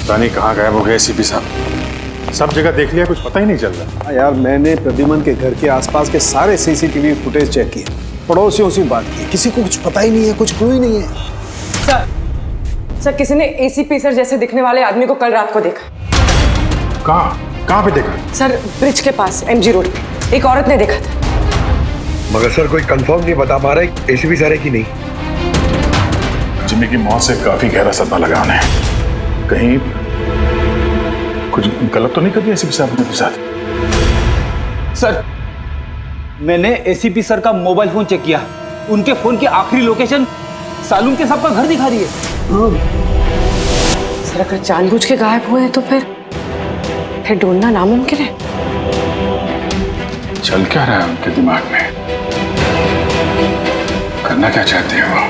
पता नहीं कहाँ गायब हो गए एसीपी साहब। सब जगह देख लिया, कुछ पता ही नहीं चल रहा। यार मैंने प्रद्युमन के घर के आसपास के सारे सीसीटीवी फुटेज चेक किए, पड़ोसियों से बात की, किसी को कुछ पता ही नहीं है, कुछ क्लू ही नहीं है। सर किसी ने एसीपी सर जैसे दिखने वाले आदमी को कल रात को देखा। कहाँ पे देखा? सर ब्रिज के पास एमजी रोड पे एक औरत ने देखा था। मगर सर कोई कंफर्म नहीं बता पा रहा एसीपी सर है कि नहीं। जिम्मी की मौत से काफी गहरा सदमा लगा उन्हें। कहीं कुछ गलत तो नहीं कर दिया एसीपी साहब ने साथ? सर मैंने एसीपी सर का मोबाइल फोन चेक किया, उनके फोन की आखिरी लोकेशन सालून के साहब का घर दिखा रही है। सर अगर जानबूझ के गायब हुए हैं तो फिर ढूंढना नामुमकिन है। चल क्या रहा है उनके दिमाग में? करना क्या चाहते हैं वो?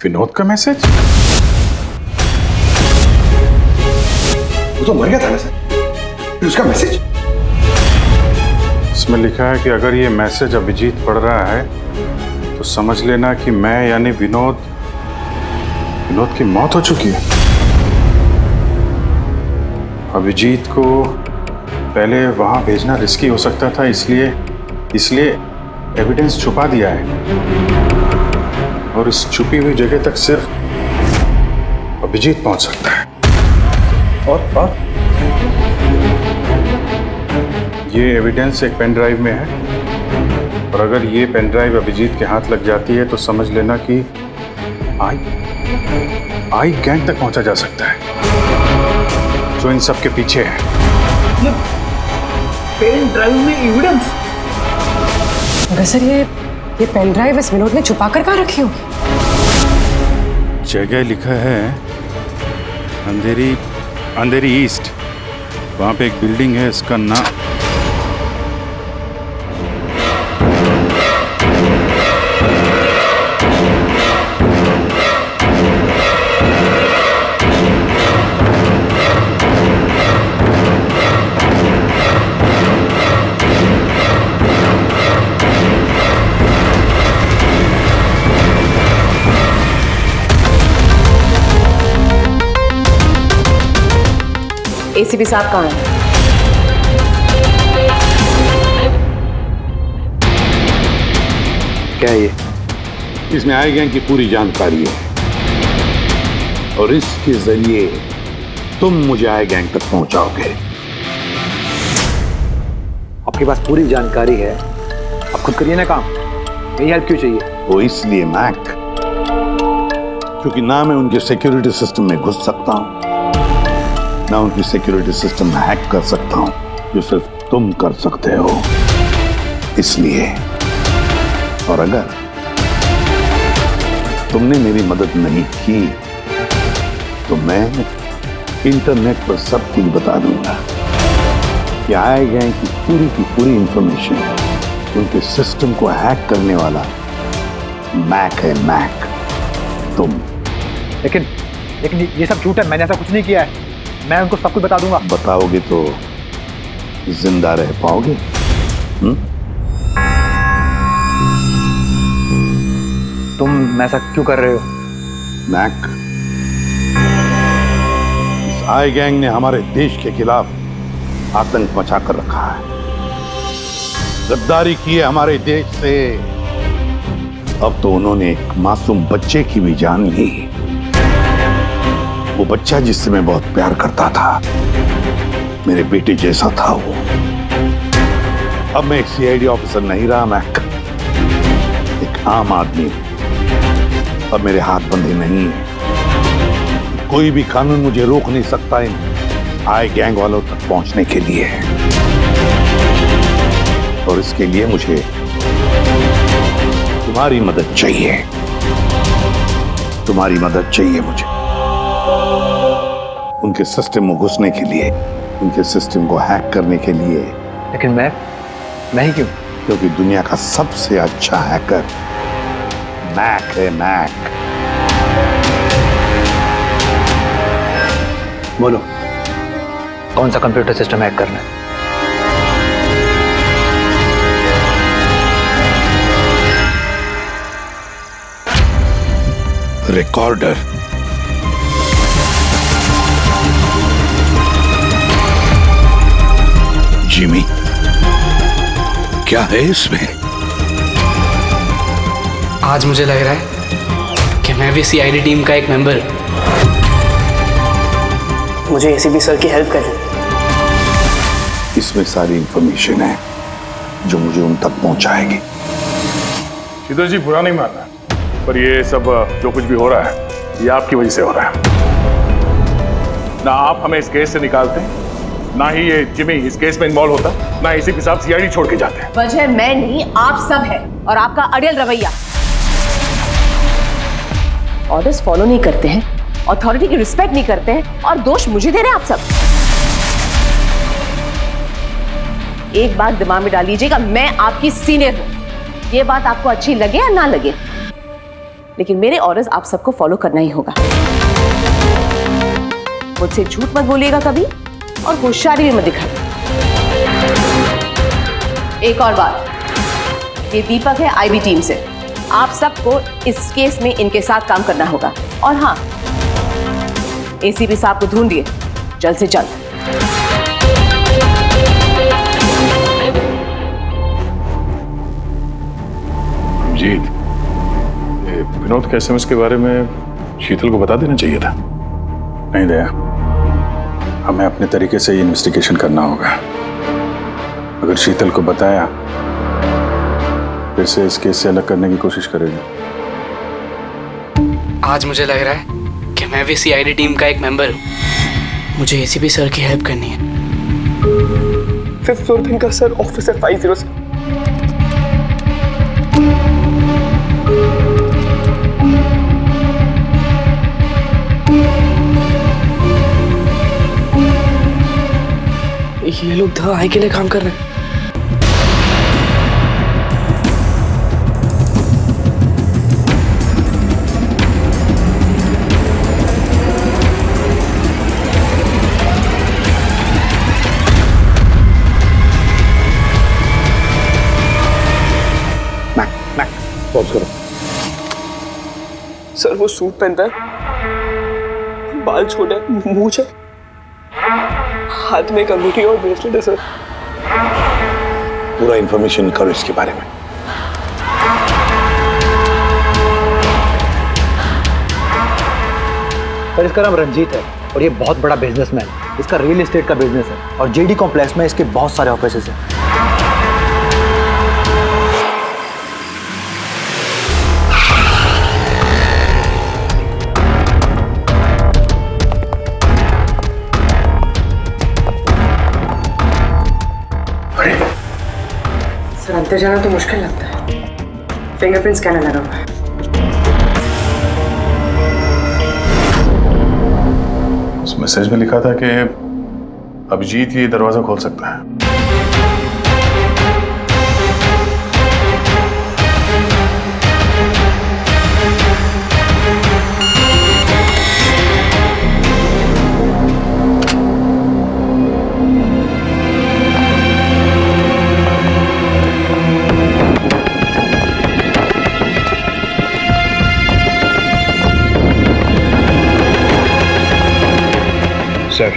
विनोद का मैसेज? वो तो मर गया था ना सर, फिर उसका मैसेज? इसमें लिखा है कि अगर ये मैसेज अभिजीत पढ़ रहा है तो समझ लेना कि मैं यानी विनोद की मौत हो चुकी है। अभिजीत को पहले वहां भेजना रिस्की हो सकता था, इसलिए एविडेंस छुपा दिया है और इस छुपी हुई जगह तक सिर्फ अभिजीत पहुंच सकता है। और ये एविडेंस एक पेन ड्राइव में है और अगर ये पेन ड्राइव अभिजीत के हाथ लग जाती है तो समझ लेना कि आई गैंग तक पहुंचा जा सकता है जो इन सब के पीछे है। ये पेन ड्राइव में एविडेंस? मगर सर ये पेन ड्राइव इस विनोद ने छुपा कर कहाँ रखी होगी? जगह लिखा है अंधेरी ईस्ट, वहां पे एक बिल्डिंग है, इसका नाम एसीपी साहब कहाँ हैं? क्या ये? इसमें आई गैंग की पूरी जानकारी है और इसके जरिए तुम मुझे आई गैंग तक पहुंचाओगे। आपके पास पूरी जानकारी है, आप खुद करिए ना काम, मेरी हेल्प क्यों चाहिए? वो इसलिए मैक क्योंकि ना मैं उनके सिक्योरिटी सिस्टम में घुस सकता हूं, ना उनकी सिक्योरिटी सिस्टम में हैक कर सकता हूं जो सिर्फ तुम कर सकते हो। इसलिए और अगर तुमने मेरी मदद नहीं की तो मैं इंटरनेट पर सब कुछ बता दूंगा कि आई गैंग की पूरी इंफॉर्मेशन उनके सिस्टम को हैक करने वाला मैक है, मैक तुम। लेकिन ये सब झूठ है, मैंने ऐसा कुछ नहीं किया है। मैं उनको सब कुछ बता दूंगा। बताओगे तो जिंदा रह पाओगे? तुम ऐसा क्यों कर रहे हो? मैक, इस आई गैंग ने हमारे देश के खिलाफ आतंक मचा कर रखा है, गद्दारी की है हमारे देश से। अब तो उन्होंने एक मासूम बच्चे की भी जान ली, वो बच्चा जिससे मैं बहुत प्यार करता था, मेरे बेटे जैसा था वो। अब मैं एक सीआईडी ऑफिसर नहीं रहा मैक, एक आम आदमी। अब मेरे हाथ बंधे नहीं है, कोई भी कानून मुझे रोक नहीं सकता इन आई गैंग वालों तक पहुंचने के लिए। और इसके लिए मुझे तुम्हारी मदद चाहिए, तुम्हारी मदद चाहिए मुझे। उनके सिस्टम में घुसने के लिए, उनके सिस्टम को हैक करने के लिए। लेकिन मैं ही क्यों? क्योंकि दुनिया का सबसे अच्छा हैकर मैक है, मैक। बोलो, कौन सा कंप्यूटर सिस्टम हैक करना है? रिकॉर्डर। जिमी, क्या है इसमें? आज मुझे लग रहा है कि मैं भी सीआईडी टीम का एक मेंबर हूं। मुझे एसीपी सर की हेल्प करनी। इसमें सारी इंफॉर्मेशन है जो मुझे उन तक पहुंचाएगी। शीतल जी, बुरा नहीं मानना, पर ये सब जो कुछ भी हो रहा है ये आपकी वजह से हो रहा है। ना आप हमें इस केस से निकालते, ना ही ये जिमी इस केस में इन्वॉल्व होता, ना एसीपी साहब सीआईडी छोड़ के जाते। वजह मैं नहीं, आप सब है, और आपका अड़ियल रवैया। ऑर्डर्स फॉलो नहीं करते हैं, अथॉरिटी की रिस्पेक्ट नहीं करते हैं, और दोष मुझे दे रहे हैं आप सब। एक बात दिमाग में डाल लीजिएगा, मैं आपकी सीनियर हूं। ये बात आपको अच्छी लगे या ना लगे, लेकिन मेरे ऑर्डर्स आप सबको फॉलो करना ही होगा। मुझसे झूठ मत बोलिएगा कभी, और होशियारी भी मत दिखाइए। एक और बात, ये दीपक है आईबी टीम से। आप सबको इस केस में इनके साथ काम करना होगा। और हाँ, एसीपी साहब को ढूंढिए जल्द से जल्द। जीत, विनोद के एसएमएस के बारे में शीतल को बता देना चाहिए था। नहीं दया, हमें अपने तरीके से ये इन्वेस्टिगेशन करना होगा। अगर शीतल को बताया, फिर से इस केस से अलग करने की कोशिश करेगी। आज मुझे लग रहा है कि मैं भी सीआईडी टीम का एक मेंबर हूं। मुझे एसीपी सर की हेल्प करनी है। 5th floor thinker sir, officer 506। ये लोग द आई के लिए काम कर रहे हैं। मैक, पॉज करो। सर वो सूट पहनता है, बाल छोटे, मूंछ है, हाथ में एक अंगूठी और ब्रेसलेट है सर। पूरा इंफॉर्मेशन करो इसके बारे में। सर, इसका नाम रंजीत है और ये बहुत बड़ा बिजनेसमैन है। इसका रियल एस्टेट का बिजनेस है और जेडी कॉम्प्लेक्स में इसके बहुत सारे ऑफिसेज हैं। सर, अंदर जाना तो मुश्किल लगता है। फिंगरप्रिंट स्कैनर लगा हुआ है। उस मैसेज में लिखा था कि अभिजीत ये दरवाजा खोल सकता है। सर,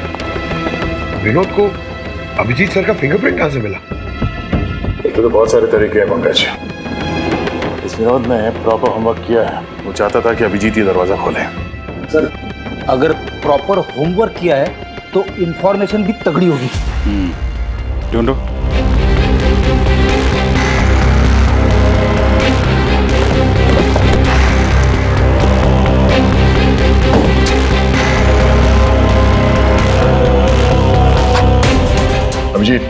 विनोद को अभिजीत सर का फिंगरप्रिंट कहां से मिला? तो बहुत सारे तरीके हैं पंकज। इस विनोद ने प्रॉपर होमवर्क किया है। वो चाहता था कि अभिजीत ये दरवाजा खोले। सर, अगर प्रॉपर होमवर्क किया है तो इंफॉर्मेशन भी तगड़ी होगी। ढूंढो। Abhijeet,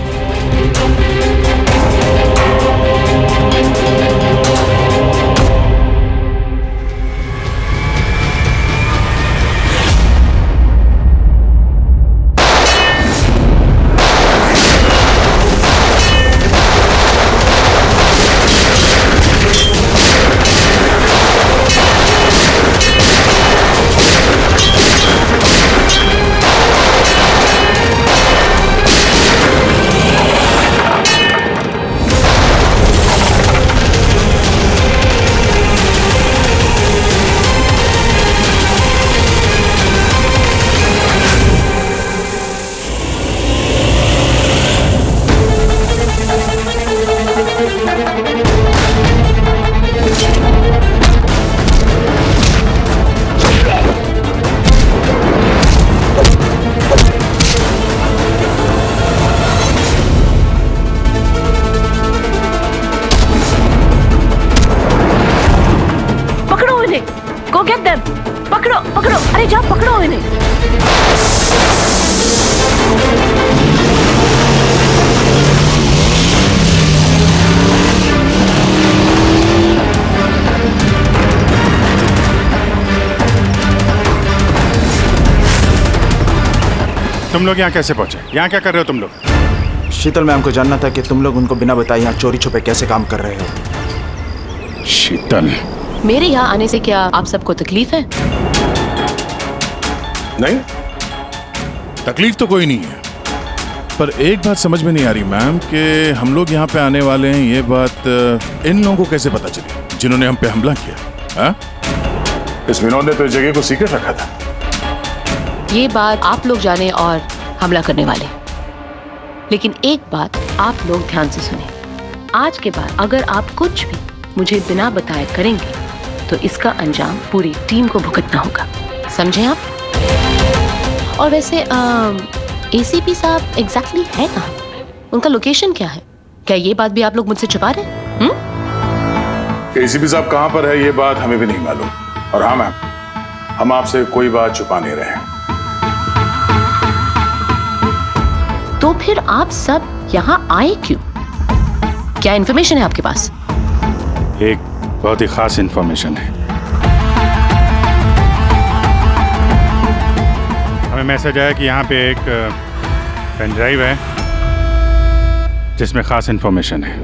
go get them. पकड़ो पकड़ो, अरे जाओ पकड़ो इन्हें। तुम लोग यहाँ कैसे पहुंचे? यहाँ क्या कर रहे हो तुम लोग? शीतल मैम को जानना था कि तुम लोग उनको बिना बताए यहाँ चोरी छुपे कैसे काम कर रहे हो। शीतल, मेरे यहाँ आने से क्या आप सबको तकलीफ है? नहीं, तकलीफ तो कोई नहीं है, पर एक बात समझ में नहीं आ रही मैम कि हम लोग यहाँ पे आने वाले हैं, ये बात इन लोगों को कैसे पता चली जिन्होंने हम पे हमला किया? हाँ? इस विनोद ने तो इस जगह को सीक्रेट रखा था। ये बात आप लोग जाने और हमला करने वाले, लेकिन एक बात आप लोग ध्यान से सुने। आज के बाद अगर आप कुछ भी मुझे बिना बताए करेंगे तो इसका अंजाम पूरी टीम को भुगतना होगा, समझे आप? और वैसे एसीपी साहब एग्जैक्टली है कहाँ? उनका लोकेशन क्या है? क्या ये बात भी आप लोग मुझसे छुपा रहे हैं? एसीपी साहब कहाँ पर है ये बात हमें भी नहीं मालूम। और हाँ मैम, हम आपसे कोई बात छुपा नहीं रहे हैं। तो फिर आप सब यहाँ आए क्यों? क्या इन्फॉर्मेशन है आपके पास? एक बहुत ही खास इंफॉर्मेशन है। हमें मैसेज आया कि यहाँ पे एक पेन ड्राइव है जिसमें खास इंफॉर्मेशन है।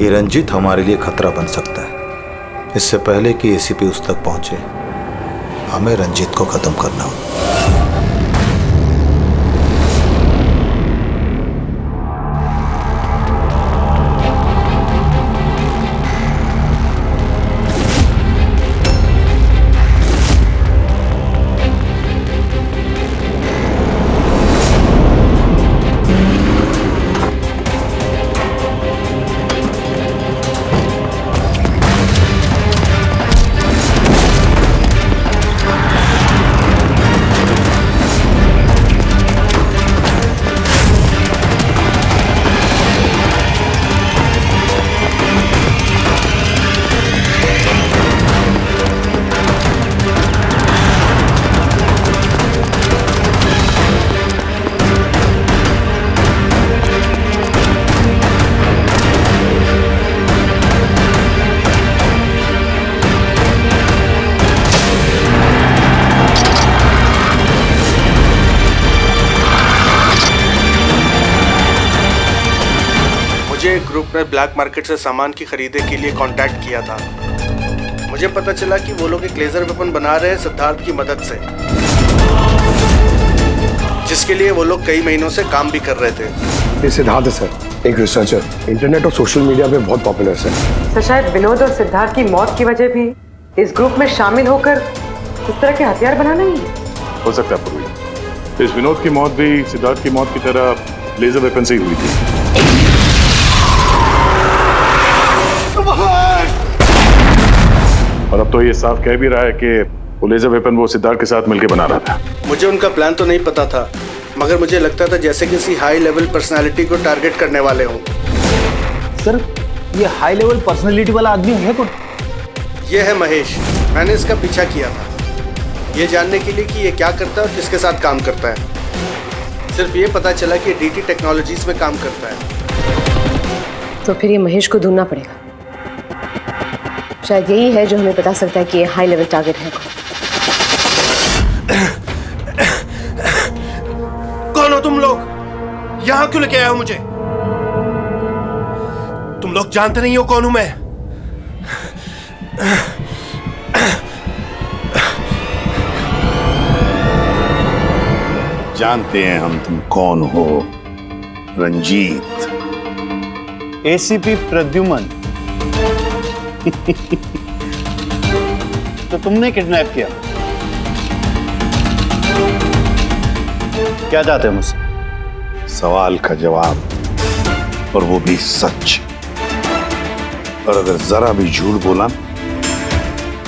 ये रंजीत हमारे लिए खतरा बन सकता है। इससे पहले कि एसीपी उस तक पहुंचे, हमें रंजीत को खत्म करना होगा। ग्रुप ने ब्लैक मार्केट से सामान की खरीदे के लिए कांटेक्ट किया था। मुझे पता चला कि वो लोग एक लेजर वेपन बना रहे हैं सिद्धार्थ की मदद से, जिसके लिए वो लोग कई महीनों से काम भी कर रहे थे। ये सिद्धार्थ है सर, एक रिसर्चर, इंटरनेट और सोशल मीडिया पे बहुत पॉपुलर सर। तो शायद विनोद और सिद्धार्थ की मौत की वजह भी इस ग्रुप में शामिल होकर इस तरह के हथियार बनाना ही है। हो सकता है पूर्वी, इस विनोद की मौत भी सिद्धार्थ की मौत की तरह लेजर वेपन से ही हुई थी। और अब तो ये साफ कह भी रहा है कि वो लेजर वेपन वो सिद्धार्थ के साथ मिलकर बना रहा था। मुझे उनका प्लान तो नहीं पता था, मगर मुझे लगता था जैसे किसी हाई लेवल पर्सनालिटी को टारगेट करने वाले हों। सर, ये हाई लेवल पर्सनालिटी वाला आदमी है कौन? ये है महेश। मैंने इसका पीछा किया था ये जानने के लिए कि ये क्या करता है और किसके साथ काम करता है। सिर्फ ये पता चला कि डीटी टेक्नोलॉजीज में काम करता है। तो फिर ये महेश को ढूंढना पड़ेगा। शायद यही है जो हमें बता सकता है कि ये हाई लेवल टारगेट है। कौन हो तुम लोग? यहां क्यों लेके आए हो मुझे? तुम लोग जानते नहीं हो कौन हूं मैं। जानते हैं हम तुम कौन हो, रंजीत। एसीपी प्रद्युमन। तो तुमने किडनैप किया? क्या चाहते हो मुझसे? सवाल का जवाब, और वो भी सच। और अगर जरा भी झूठ बोला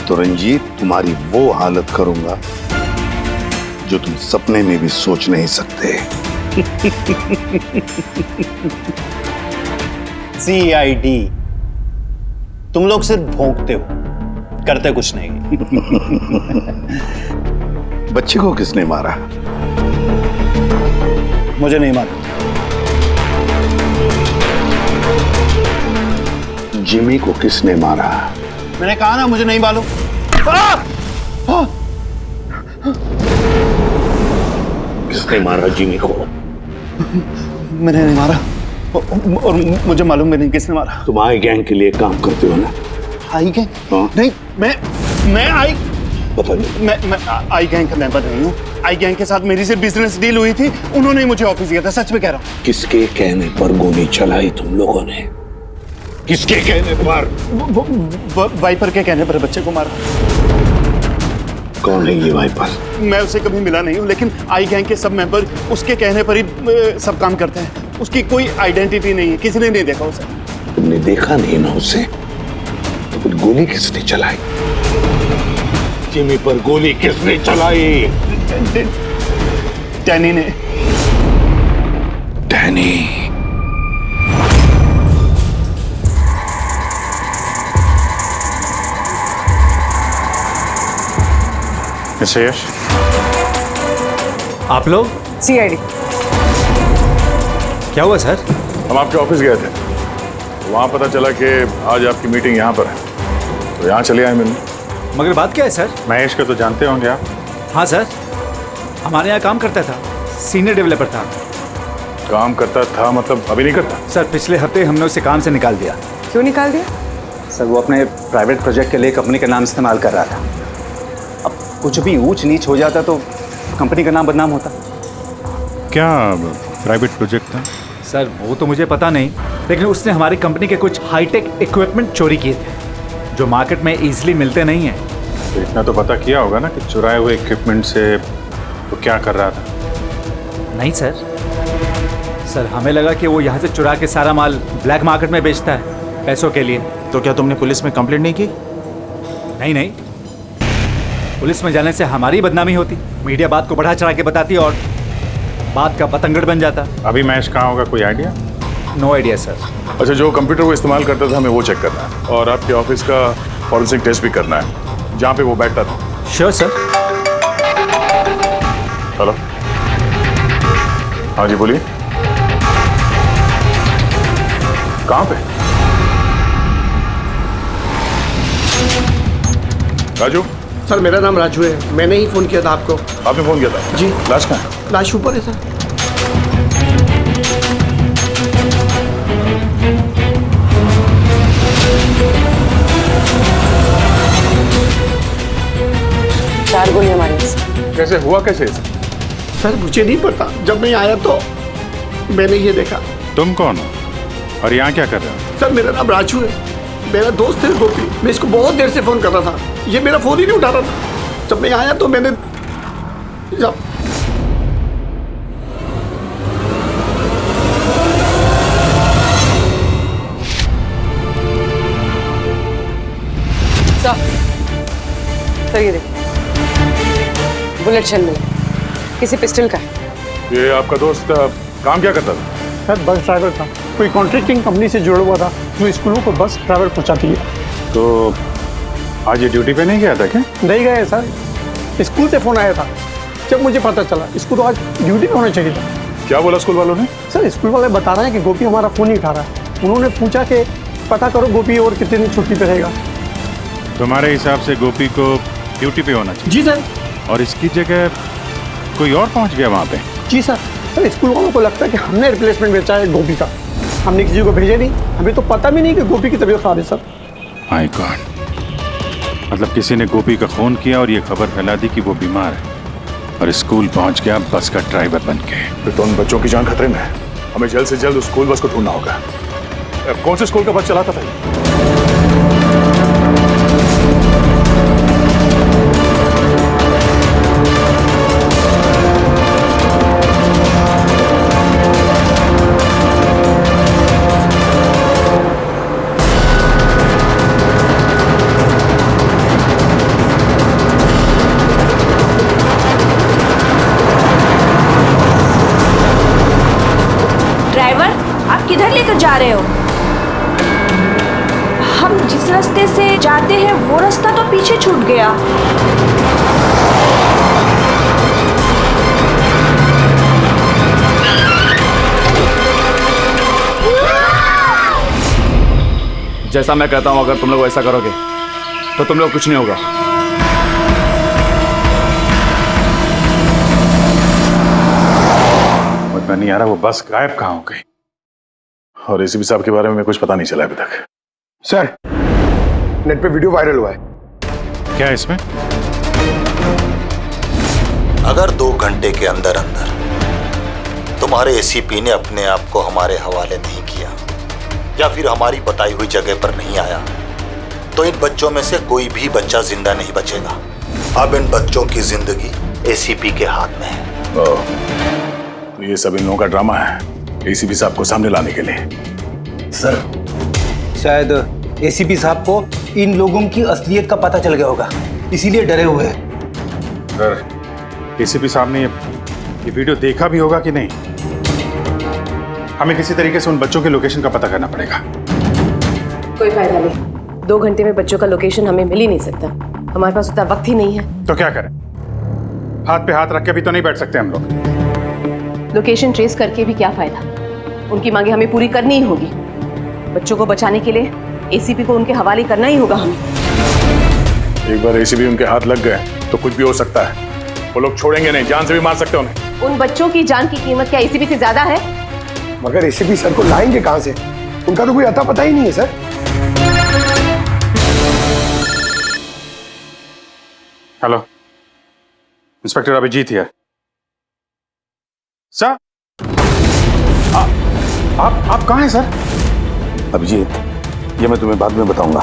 तो रंजीत तुम्हारी वो हालत करूंगा जो तुम सपने में भी सोच नहीं सकते। CID तुम लोग सिर्फ भौंकते हो, करते कुछ नहीं। बच्चे को किसने मारा? मुझे नहीं मालूम। जिमी को किसने मारा? मैंने कहा ना मुझे नहीं मालूम। किसने मारा जिमी को? मैंने नहीं मारा और मुझे मालूम भी नहीं किसने मारा। तुम आई गैंग के लिए काम करते हो ना? आई गैंग? हाँ? नहीं, मैं आई पता नहीं। मैं आई गैंग का मेंबर नहीं हूँ। आई गैंग के साथ मेरी सिर्फ बिजनेस डील हुई थी, उन्होंने ही मुझे ऑफिस दिया था, सच में कह रहा हूँ। किसके कहने पर गोली चलाई तुम लोगों ने? किसके कहने पर? वाइपर के कहने पर बच्चे को मारा। कौन है ये वाइपर? मैं उसे कभी मिला नहीं हूँ, लेकिन आई गैंग के सब मेंबर उसके कहने पर ही सब काम करते हैं। उसकी कोई आइडेंटिटी नहीं है, किसी ने नहीं देखा उसे। तुमने देखा नहीं ना उसे? तो फिर गोली किसने चलाई? जिमी पर गोली किसने चलाई? डैनी ने। डैनी? मिस्टर यश, आप लोग? सीआईडी। क्या हुआ सर? हम आपके ऑफिस गए थे, वहाँ पता चला कि आज आपकी मीटिंग यहाँ पर है, तो यहाँ चले आए मिलने। मगर बात क्या है सर? महेश को तो जानते होंगे आप? हाँ सर, हमारे यहाँ काम करता था, सीनियर डेवलपर था। काम करता था मतलब अभी नहीं करता? सर पिछले हफ्ते हमने उसे काम से निकाल दिया। क्यों निकाल दिया? सर वो अपने प्राइवेट प्रोजेक्ट के लिए कंपनी का नाम इस्तेमाल कर रहा था। अब कुछ भी ऊंच नीच हो जाता तो कंपनी का नाम बदनाम होता। क्या प्राइवेट प्रोजेक्ट था? सर वो तो मुझे पता नहीं, लेकिन उसने हमारी कंपनी के कुछ हाईटेक इक्विपमेंट चोरी किए थे जो मार्केट में इजीली मिलते नहीं हैं। तो इतना तो पता किया होगा ना कि चुराए हुए इक्विपमेंट से वो क्या कर रहा था? नहीं सर हमें लगा कि वो यहाँ से चुरा के सारा माल ब्लैक मार्केट में बेचता है पैसों के लिए। तो क्या तुमने पुलिस में कंप्लेंट नहीं की? नहीं, पुलिस में जाने से हमारी बदनामी होती, मीडिया बात को बढ़ा चढ़ा के बताती और बात का पतंगड़ बन जाता। अभी महेश कहाँ होगा, कोई आइडिया? No idea sir. अच्छा, जो कंप्यूटर वो इस्तेमाल करता था हमें वो चेक करना है और आपके ऑफिस का फॉरेंसिक टेस्ट भी करना है जहाँ पे वो बैठता था। Sure sir. हेलो, हाँ जी बोलिए, कहाँ पे? राजू? सर मेरा नाम राजू है, मैंने ही फोन किया था आपको। आपने फोन किया था? जी। लाश कहाँ है? लाश ऊपर है सर। चार गोलियां मारी इसने। कैसे हुआ, कैसे? सर मुझे नहीं पता, जब मैं आया तो मैंने ये देखा। तुम कौन हो और यहाँ क्या कर रहे हो? सर मेरा नाम राजू है, मेरा दोस्त है गोपी। मैं इसको बहुत देर से फोन कर रहा था, ये मेरा फोन ही नहीं उठा रहा था। जब मैं आया तो मैंने सर ये देखिए, बुलेट शेल मिला, किसी पिस्टल का है। ये आपका दोस्त काम क्या करता था? सर बस ड्राइवर था, कोई कॉन्ट्रैक्टिंग कंपनी से जुड़ा हुआ था जो स्कूलों को बस ड्राइवर पहुंचाती है। तो आज ये ड्यूटी पे नहीं गया था क्या? नहीं गए सर, स्कूल से फोन आया था, जब मुझे पता चला इसको तो आज ड्यूटी पे होना चाहिए था। क्या बोला स्कूल वालों ने? सर स्कूल वाले बता रहे हैं कि गोपी हमारा फोन नहीं उठा रहा है। उन्होंने पूछा कि पता करो गोपी और कितने दिन छुट्टी पे रहेगा। तुम्हारे हिसाब से गोपी को ड्यूटी पे होना चाहिए? जी सर। और इसकी जगह कोई और पहुंच गया वहाँ पे? जी सर। सर स्कूल वालों को लगता है कि हमने रिप्लेसमेंट बेचा है गोपी का, हमने किसी को भेजा नहीं, हमें तो पता भी नहीं कि गोपी की तबीयत खराब है सर। माय गॉड, मतलब किसी ने गोपी का फोन किया और ये खबर फैला दी कि वो बीमार है और स्कूल पहुंच गया बस का ड्राइवर बन के। फिर तो उन बच्चों की जान खतरे में है, हमें जल्द से जल्द उस स्कूल बस को ढूंढना होगा। कौन से स्कूल का बस चलाता था? ड्राइवर, आप किधर लेकर जा रहे हो? हम जिस रास्ते से जाते हैं वो रास्ता तो पीछे छूट गया। जैसा मैं कहता हूं अगर तुम लोग ऐसा करोगे तो तुम लोग कुछ नहीं होगा। मैं नहीं आ रहा वो बस गायब कहाँ हो गई और एसीपी साहब के बारे में कुछ पता नहीं चला अभी तक। सर, नेट पे वीडियो वायरल हुआ है। क्या है इसमें? अगर 2 घंटे के अंदर अंदर तुम्हारे एसीपी ने अपने आप को हमारे हवाले नहीं किया या फिर हमारी बताई हुई जगह पर नहीं आया तो इन बच्चों में से कोई भी बच्चा जिंदा नहीं बचेगा। अब इन बच्चों की जिंदगी एसीपी के हाथ में है। तो ये सब इन लोगों का ड्रामा है एसीपी साहब को सामने लाने के लिए। सर, शायद एसीपी साहब को इन लोगों की असलियत का पता चल गया होगा, इसीलिए डरे हुए हैं। सर, एसीपी साहब ने ये वीडियो देखा भी होगा कि नहीं? हमें किसी तरीके से उन बच्चों के लोकेशन का पता करना पड़ेगा। कोई फायदा नहीं, 2 घंटे में बच्चों का लोकेशन हमें मिल ही नहीं सकता। हमारे पास उतना वक्त ही नहीं है। तो क्या करें? हाथ पे हाथ रख के भी तो नहीं बैठ सकते हम लोग। लोकेशन ट्रेस करके भी क्या फायदा? उनकी मांगे हमें पूरी करनी ही होगी। बच्चों को बचाने के लिए एसीपी को उनके हवाले करना ही होगा हमें। एक बार एसीपी उनके हाथ लग गए तो कुछ भी हो सकता है। वो लोग छोड़ेंगे नहीं, जान से भी मार सकते उन्हें। उन बच्चों की जान की कीमत क्या एसीपी से ज्यादा है? मगर एसीपी सर को लाएंगे कहां से? उनका तो कोई अता पता ही नहीं है sir. Hello, inspector Abhijeet here. Sir, आप कहाँ हैं सर? अभिजीत, ये मैं तुम्हें बाद में बताऊंगा,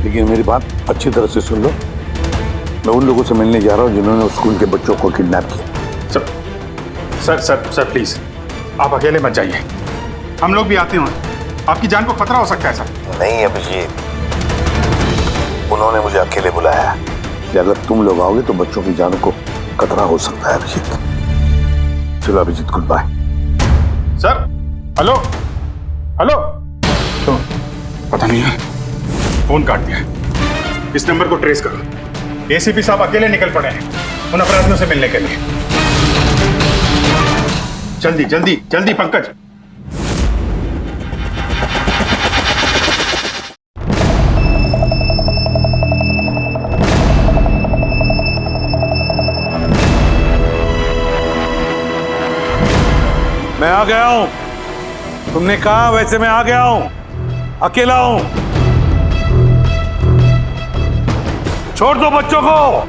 लेकिन मेरी बात अच्छी तरह से सुन लो। मैं उन लोगों से मिलने जा रहा हूँ जिन्होंने स्कूल के बच्चों को किडनैप किया। सर प्लीज आप अकेले मत जाइए, हम लोग भी आते हैं। आपकी जान को खतरा हो सकता है सर। नहीं अभिजीत, उन्होंने मुझे अकेले बुलाया है कि अगर तुम लोग आओगे तो बच्चों की जान को खतरा हो सकता है। अभिजीत, चलो Abhijeet, good bye. Sir, hello hello, तो पता नहीं है, फोन काट दिया। इस नंबर को ट्रेस करो। एसीपी साहब अकेले निकल पड़े हैं उन अपराधियों से मिलने के लिए। जल्दी जल्दी जल्दी पंकज। मैं आ गया हूं। तुमने कहा वैसे मैं आ गया हूं, अकेला हूं। छोड़ दो बच्चों को।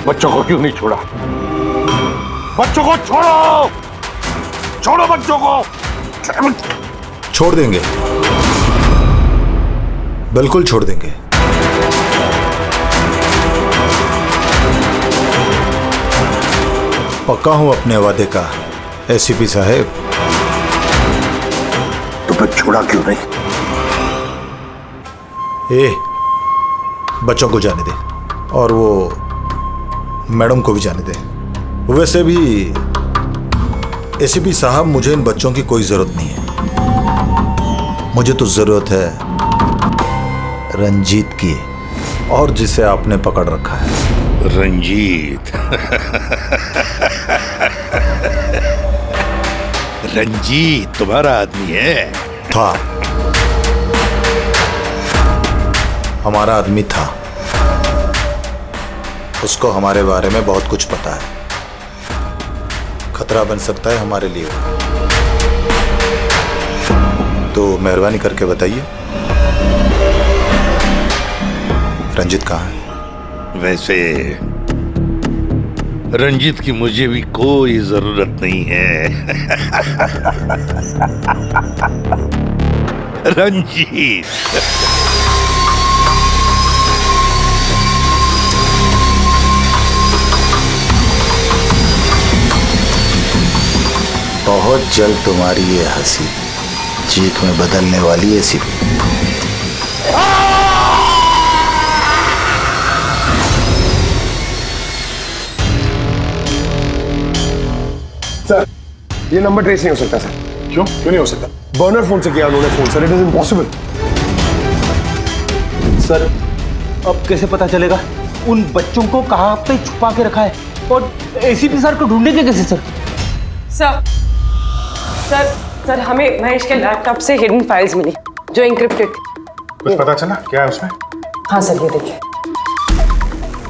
बच्चों को क्यों नहीं छोड़ा? बच्चों को छोड़ो, छोड़ो बच्चों को। छोड़ देंगे, बिल्कुल छोड़ देंगे। पक्का हूं अपने वादे का एसीपी साहब। तो फिर छोड़ा क्यों नहीं? बच्चों को जाने दे और वो मैडम को भी जाने दे। वैसे भी एसीपी साहब, मुझे इन बच्चों की कोई जरूरत नहीं है। मुझे तो जरूरत है रंजीत की, और जिसे आपने पकड़ रखा है। रंजीत? रंजीत तुम्हारा आदमी है? था, हमारा आदमी था। उसको हमारे बारे में बहुत कुछ पता है। खतरा बन सकता है हमारे लिए। तो मेहरबानी करके बताइए, रंजित कहाँ है? वैसे रंजित की मुझे भी कोई जरूरत नहीं है। रंजीत बहुत जल्द तुम्हारी ये हंसी चीख में बदलने वाली है एसीपी। सर, ये नंबर ट्रेस नहीं हो सकता सर। क्यों नहीं हो सकता? बर्नर फोन से किया उन्होंने phone sir, it is impossible. Sir अब कैसे पता चलेगा उन बच्चों को कहाँ पे छुपा के रखा है, और एसीपी सर को ढूंढेंगे कैसे सर? सर हमें महेश के लैपटॉप से हिडन फाइल्स मिली जो इंक्रिप्टेड थी। कुछ पता चला क्या है उसमें? हाँ सर, ये देखिए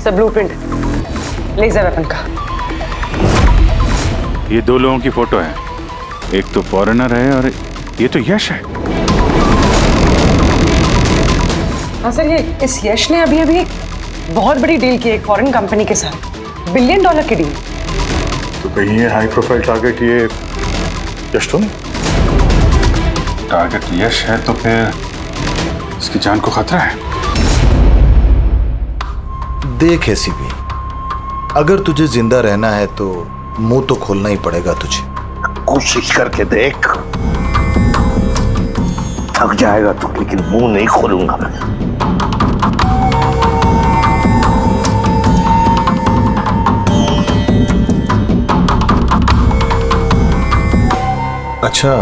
सर, ब्लूप्रिंट लेजर वेपन का। ये दो लोगों की फोटो है, एक तो फॉरेनर है और ये तो यश है। हाँ सर, ये इस यश ने अभी अभी बहुत बड़ी डील की एक फॉरेन कंपनी के साथ, $1 बिलियन की डील। तो कहीं ये हाई प्रोफाइल टारगेट ये यश तो नहीं? टारगेट यश है तो फिर इसकी जान को खतरा है। देख एसीपी, अगर तुझे जिंदा रहना है तो मुंह तो खोलना ही पड़ेगा तुझे। कोशिश करके देख, थक जाएगा तू, लेकिन मुंह नहीं खोलूंगा मैं। अच्छा,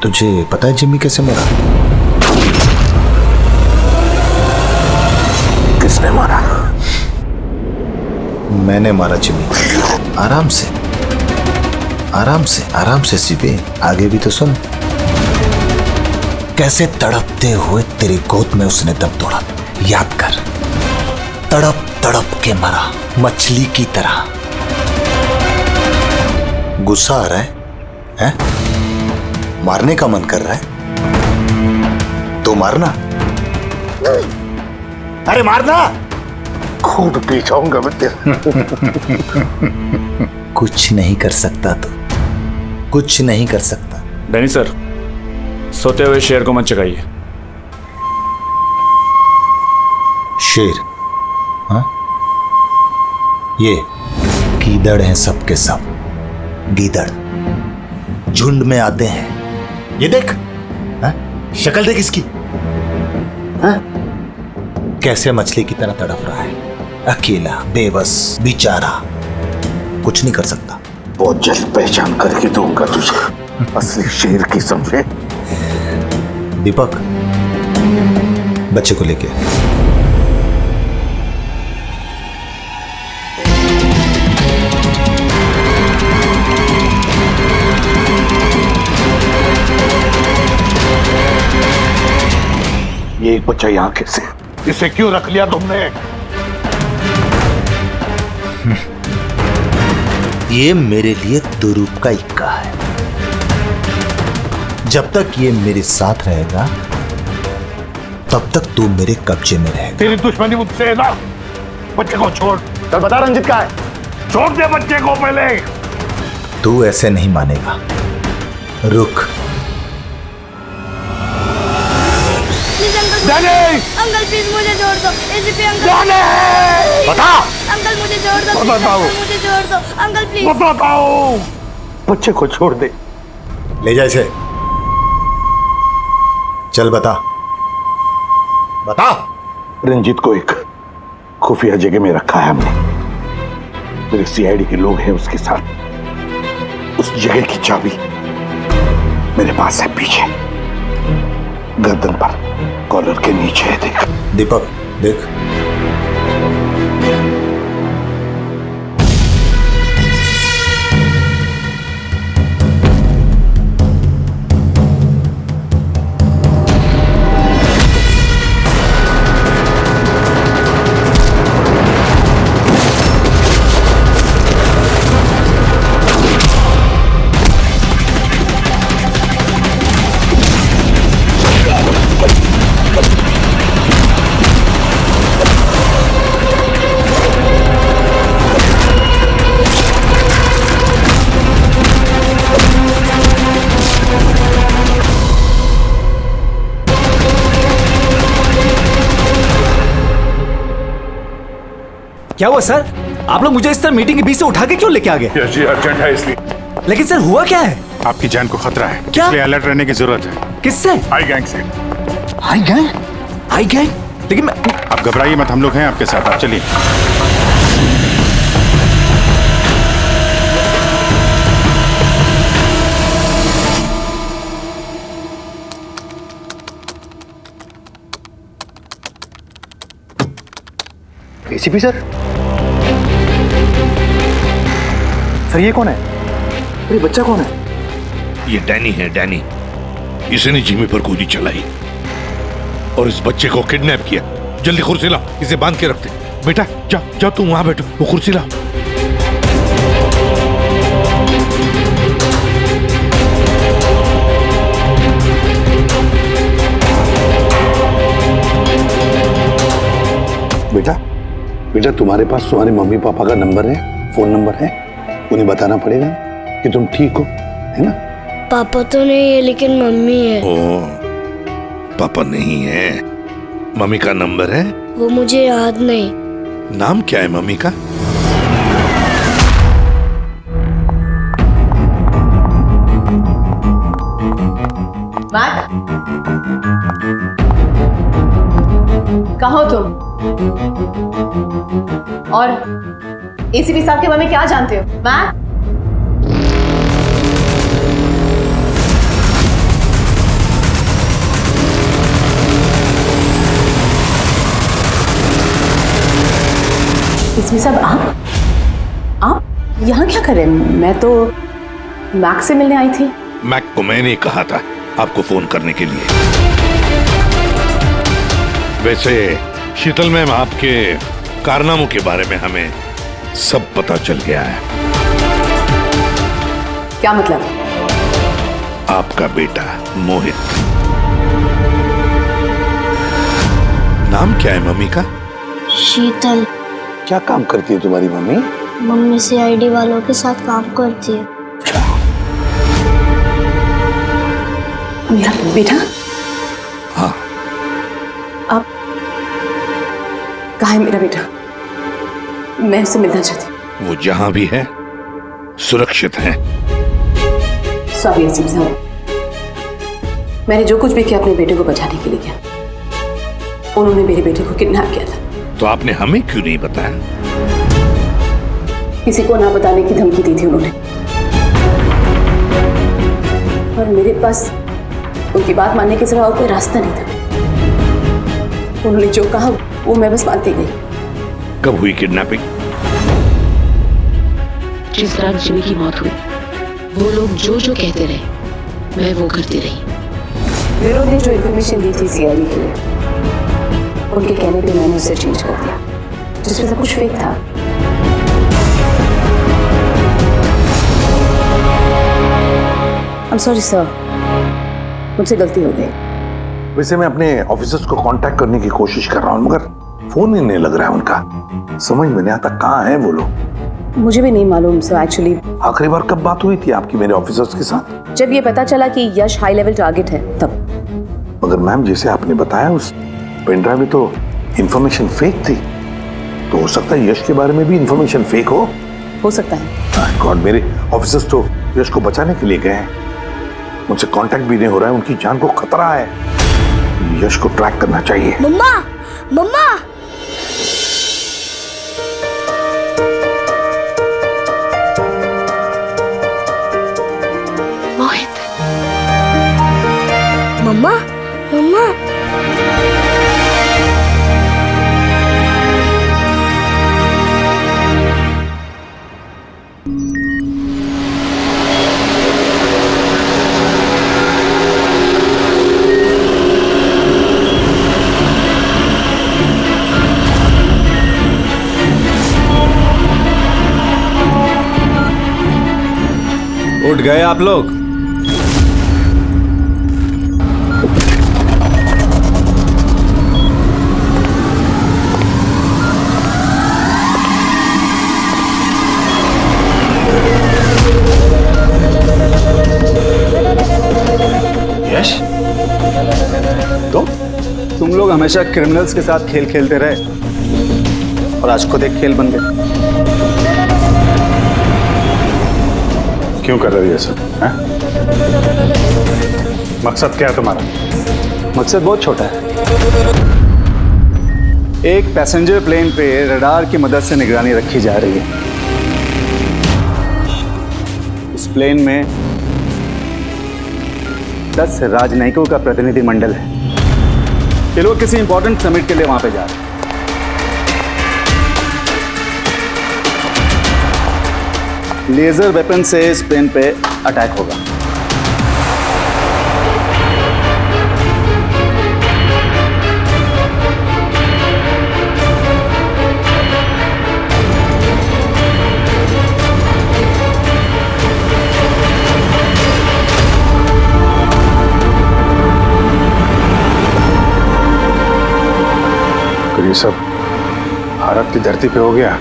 तुझे पता है जिम्मी कैसे मरा? किसने मारा? मैंने मारा जिम्मी। आराम से आराम से आराम से सीबे, आगे भी तो सुन। कैसे तड़पते हुए तेरी गोद में उसने दम तोड़ा, याद कर। तड़प तड़प के मरा, मछली की तरह। गुस्सा आ रहा है? मारने का मन कर रहा है तो मारना। अरे मारना, खून पी जाऊंगा मैं तेरा। कुछ नहीं कर सकता तो कुछ नहीं कर सकता। डैनी सर, सोते हुए शेर को मत चगाइए। शेर? हाँ, ये गीदड़ हैं सबके सब। गीदड़ झुंड में आते हैं। ये देख, शक्ल देख इसकी, कैसे मछली की तरह तड़प रहा है, अकेला, बेबस, बेचारा, कुछ नहीं कर सकता। बहुत जल्द पहचान करके दूंगा तुझे असली शेर की, समझे? दीपक, बच्चे को लेके ये एक बच्चा यहाँ कैसे? इसे क्यों रख लिया तुमने? ये मेरे लिए दुरूप का इक्का है। जब तक ये मेरे साथ रहेगा तब तक तू मेरे कब्जे में रहेगा। तेरी दुश्मनी मुझसे है ना? बच्चे को छोड़। चल बता रंजित का है। छोड़ दे बच्चे को पहले। तू ऐसे नहीं मानेगा, रुक। अंकल प्लीज मुझे छोड़ दो, एसीपी अंकल। बता। अंकल मुझे छोड़ दो, बताओ। मुझे छोड़ दो अंकल प्लीज। बताओ। बच्चे को छोड़ दे। ले जा इसे। चल बता, बता। रंजीत को एक खुफिया जगह में रखा है हमने। मेरे सीआईडी के लोग हैं उसके साथ। उस जगह की चाबी मेरे पास है, पीछे गर्दन पर, कॉलर के नीचे है। देख दीपक, देख। क्या हुआ सर? आप लोग मुझे इस तरह मीटिंग के बीच से उठा के क्यों लेके आ गए? यश जी अर्जेंट है इसलिए। लेकिन सर हुआ क्या है? आपकी जान को खतरा है, क्या? इसलिए अलर्ट रहने की जरूरत है। किससे? आई गैंग से। आई गैंग? आई गैंग? लेकिन आप घबराइए मत, हम लोग हैं आपके साथ, आप चलिए। एसीपी सर, सर ये कौन है? अरे बच्चा कौन है? ये डैनी है, डैनी। इसने जिमी पर गोली चलाई और इस बच्चे को किडनैप किया। जल्दी कुर्सी ला, इसे बांध के रखते। बेटा जा जा, तुम वहां बैठो, वो कुर्सी ला। बेटा बेटा, तुम्हारे पास तुम्हारे मम्मी पापा का नंबर है, फोन नंबर है? उन्हें बताना पड़ेगा कि तुम ठीक हो, है ना? पापा तो नहीं है लेकिन मम्मी है। ओ, पापा नहीं है, मम्मी का नंबर है? वो मुझे याद नहीं। नाम क्या है मम्मी का? कहाँ हो तुम? और एसीपी साहब के बारे में क्या जानते हो? मैट? एसीपी साहब, आप यहाँ क्या कर रहे हैं? मैं तो मैक से मिलने आई थी। मैक को मैंने कहा था आपको फोन करने के लिए। वैसे शीतल मैम, आपके कारनामों के बारे में हमें सब पता चल गया है। क्या मतलब? आपका बेटा मोहित। नाम क्या है मम्मी का? शीतल। क्या काम करती है तुम्हारी मम्मी? मम्मी सीआईडी वालों के साथ काम करती है। मेरा बेटा? हाँ। अब कहाँ है मेरा बेटा? मैं उससे मिलना चाहती हूँ। वो जहां भी है सुरक्षित है। सॉरी एसीपी साहब, मैंने जो कुछ भी किया अपने बेटे को बचाने के लिए किया। उन्होंने मेरे बेटे को किडनैप किया था। तो आपने हमें क्यों नहीं बताया? किसी को ना बताने की धमकी दी थी उन्होंने, और मेरे पास उनकी बात मानने के सिवा और कोई रास्ता नहीं था। उन्होंने जो कहा वो मैं बस मानती गई। कब हुई किडनैपिंग? जिस रात जिमी की मौत हुई, वो लोग जो जो कहते रहे मैं वो करती रही। विरोध ने जो इन्फॉर्मेशन दी थी सीआईडी के लिए, उनके कहने पे मैंने उसे चेंज कर दिया, जिसमें सब कुछ फेक था। I'm sorry sir, मुझसे गलती हो गई। वैसे मैं अपने ऑफिसर्स को कांटेक्ट करने की कोशिश कर रहा हूँ, मगर फोन ही नहीं लग रहा है उनका। समझ में नहीं आता कहाँ हैं वो लोग। मुझे भी नहीं मालूम सर एक्चुअली। आखिरी बार कब बात हुई थी आपकी मेरे ऑफिसर्स के साथ? जब ये पता चला कि यश हाई लेवल टारगेट है तब। मगर मैम, जैसे आपने बताया उस पेनड्राइव में तो इंफॉर्मेशन फेक थी, तो हो सकता है यश के बारे में भी इंफॉर्मेशन फेक हो सकता है। गॉड, मेरे ऑफिसर्स तो यश को बचाने के लिए गए हैं, उनसे कांटेक्ट भी नहीं हो रहा है, उनकी जान को खतरा है। यश को ट्रैक करना चाहिए। मम्मा, मम्मा। मोहित। मम्मा, मम्मा। उठ गए आप लोग? यश, तुम लोग हमेशा क्रिमिनल्स के साथ खेल खेलते रहे और आज खुद एक खेल बन गए। क्यों कर रही है सब? मकसद क्या है तुम्हारा? मकसद बहुत छोटा है। एक पैसेंजर प्लेन पे रडार की मदद से निगरानी रखी जा रही है। उस प्लेन में 10 राजनयिकों का प्रतिनिधि मंडल है। ये लोग किसी इंपॉर्टेंट समिट के लिए वहां पे जा रहे हैं। लेजर वेपन से इस प्लेन पे अटैक होगा। अगर ये सब भारत की धरती पे हो गया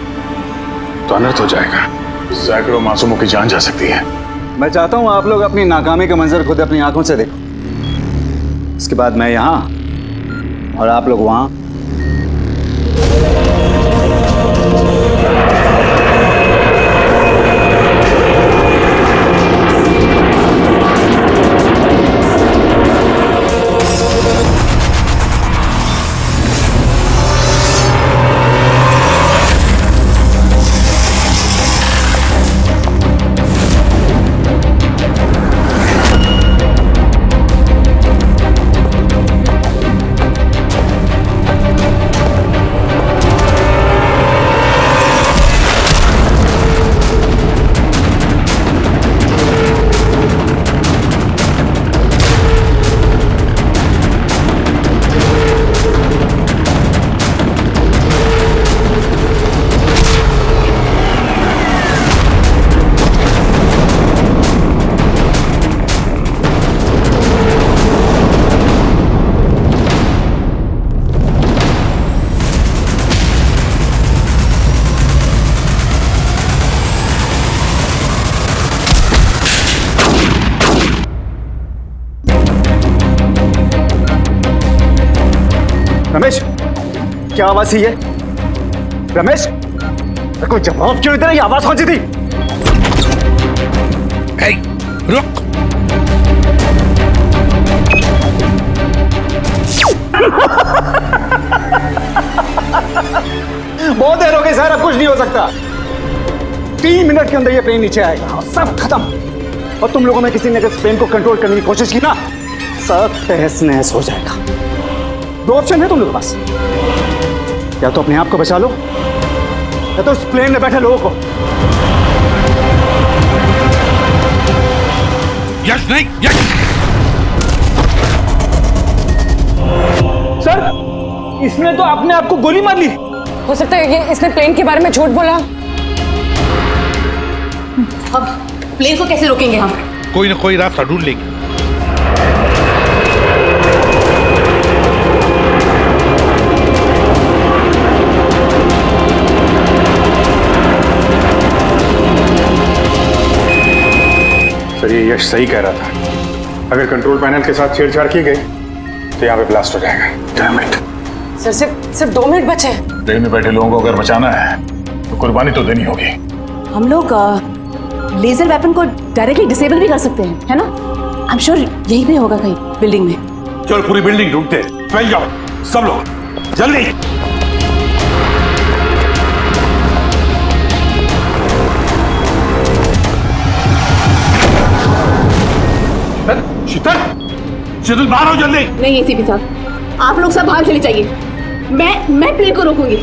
तो अनर्थ हो जाएगा। सैकड़ों मासूमों की जान जा सकती है। मैं चाहता हूं आप लोग अपनी नाकामी का मंजर खुद अपनी आंखों से देखो। इसके बाद मैं यहां और आप लोग वहां। रमेश, क्या आवाज थी ये? रमेश, कोई जवाब क्यों इधर? ये आवाज कौन सी थी? रुक। बहुत देर हो गई सर, अब कुछ नहीं हो सकता। 3 मिनट के अंदर ये प्लेन नीचे आएगा और सब खत्म। और तुम लोगों में किसी ने अगर प्लेन को कंट्रोल करने की कोशिश की ना, सब तहस नहस हो जाएगा। 2 ऑप्शन है तुम लोगों के पास, या तो अपने आप को बचा लो या तो उस प्लेन में बैठे लोगों को। यश नहीं, यश। सर, इसने तो अपने आप को गोली मार ली। हो सकता है कि इसने प्लेन के बारे में झूठ बोला। अब प्लेन को कैसे रोकेंगे हम? कोई ना कोई रास्ता ढूंढ लेंगे। सर, ये यश सही कह रहा था। अगर कंट्रोल पैनल के साथ छेड़छाड़ की गई तो यहाँ पे ब्लास्ट हो जाएगा। Damn it. सर, सिर्फ 2 मिनट बचे हैं। ट्रेन में बैठे लोगों को अगर बचाना है तो कुर्बानी तो देनी होगी। हम लोग लेजर वेपन को डायरेक्टली डिसेबल भी कर सकते हैं, है ना? आई एम श्योर यहीं पे होगा कहीं बिल्डिंग में। चल, पूरी बिल्डिंग ढूंढते। फैल जाओ सब लोग, जल्दी। शीतल, शीतल बाहर आओ जल्दी। नहीं एसीपी साहब, आप लोग सब बाहर चले जाइए। मैं प्लेन को रोकूंगी,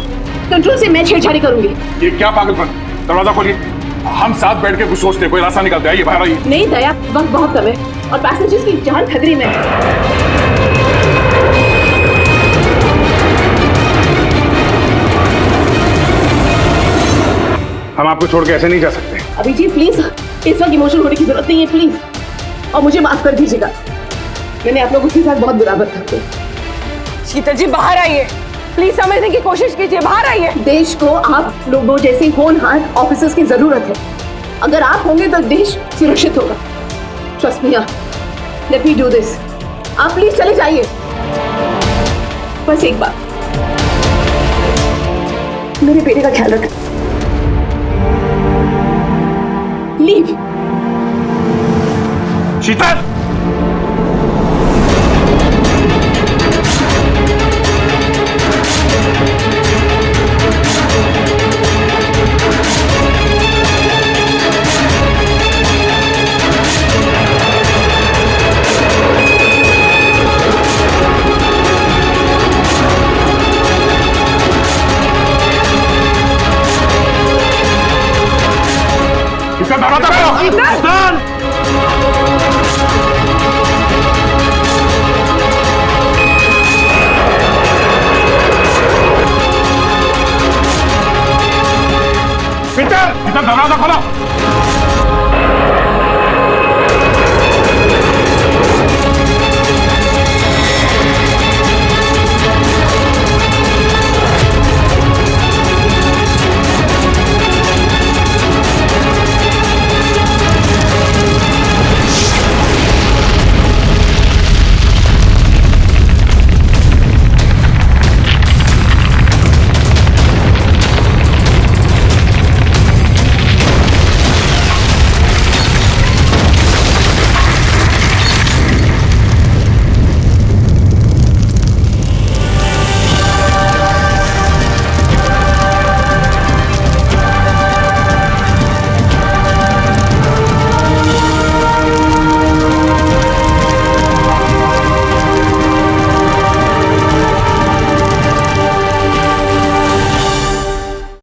कंट्रोल से मैं छेड़छाड़ी करूंगी। ये क्या पागलपन? दरवाजा खोलिए, हम साथ बैठ के कुछ सोचते हैं, कोई रास्ता निकलता है। ये बाहर आइए। नहीं दया, वक्त बहुत कम है और पैसेंजर्स की जान खतरे में है। हम आपको छोड़ के ऐसे नहीं जा सकते। अभिजीत प्लीज, इस वक्त इमोशनल होने की जरूरत नहीं है प्लीज, और मुझे माफ कर दीजिएगा। मैंने आप लोगों के साथ बहुत बुरा बर्ताव किया। शीतल जी बाहर आइए, प्लीज समझने की कोशिश कीजिए, बाहर आइए। देश को आप लोगों जैसे होनहार ऑफिसर्स की जरूरत है। अगर आप होंगे तो देश सुरक्षित होगा। Trust me, let me do this. आप प्लीज चले जाइए। बस एक बार, मेरे बेटे का ख्याल रख। लीव। शीतल